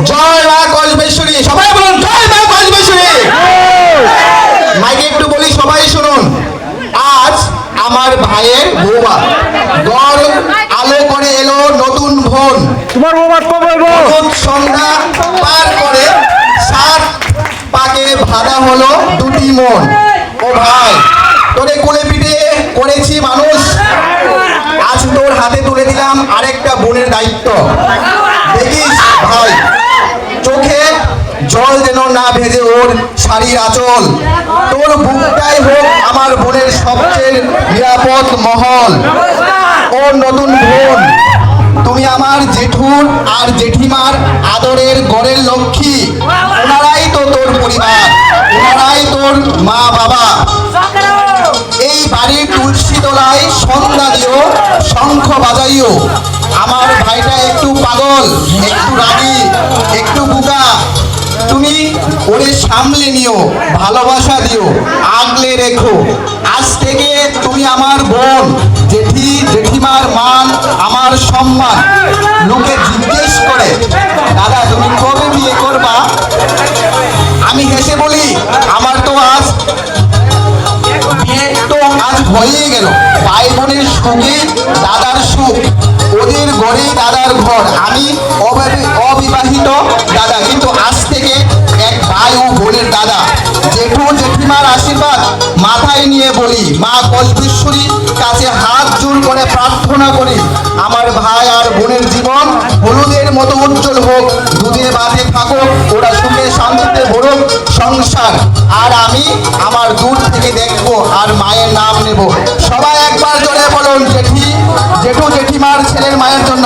জয় মা কসবেশ্বরী, সবাই বলুন জয় মা কসবেশ্বরী। মাইকে একটু বলি, সবাই শুনুন। আজ আমার ভাইয়ের বৌমা গড় আলো করে এলো নতুন ভোন। তোমার বৌমা কবে গো? সন্ধ্যা পার করে 7 পাকে ভাড়া হলো দুটি মন। ও ভাই, তোরে কোলে পিঠে করেছি মানুষ, আজ তোর হাতে তুলে দিলাম আরেকটা বোনের দায়িত্ব। দেখিস ভাই, চোখে জল যেন না ভেজে ওর শাড়ির আঁচল। তোর বুকটাই হোক আমার বোনের সবচেয়ে নিরাপদ মহল। ওর নতুন বোন, তুমি আমার জেঠুর আর জেঠিমার আদরের গড়ের লক্ষ্মী। ওনারাই তো তোর পরিবার, ওনারাই তোর মা বাবা। এই বাড়ির তুলসী তলায় সন্ধ্যা দিও, শঙ্খ বাজাইও। আমার ভাইটা একটু পাগল, একটু রাগী, একটু বুকা। তুমি ওরে সামলে নিও, ভালোবাসা দিও, আগলে রেখো। আজ থেকে তুমি আমার বোন, জেঠি জেঠিমার মান, আমার সম্মান। লোকে জিজ্ঞেস করে, দাদা তুমি কবে বিয়ে করবা? আমি হেসে বলি, আমার তো আজ বিয়ে তো আজ হয়েই গেল। ভাই বোনের সুখে দাদার সুখ, ওদের ঘরেই দাদার ঘর। আমি অবিবাহিত দাদা, কিন্তু আজ থেকে এক ভাই ও বোনের দাদা। জেঠু জেঠিমার আশীর্বাদ মাথায় নিয়ে বলি, মা কসবেশ্বরীর কাছে হাত জোড় করে প্রার্থনা করি, আমার ভাই আর বোনের জীবন হলুদের মতো উজ্জ্বল হোক, দুধে ভাতে থাকুক, ওরা সুখে শান্তিতে ভরুক সংসার। আর আমি আমার দূর থেকে দেখবো আর মায়ের নাম নেব। সবাই একবার জোরে বলুন, জেঠু জেঠিমার ছেলের মায়ের জন্য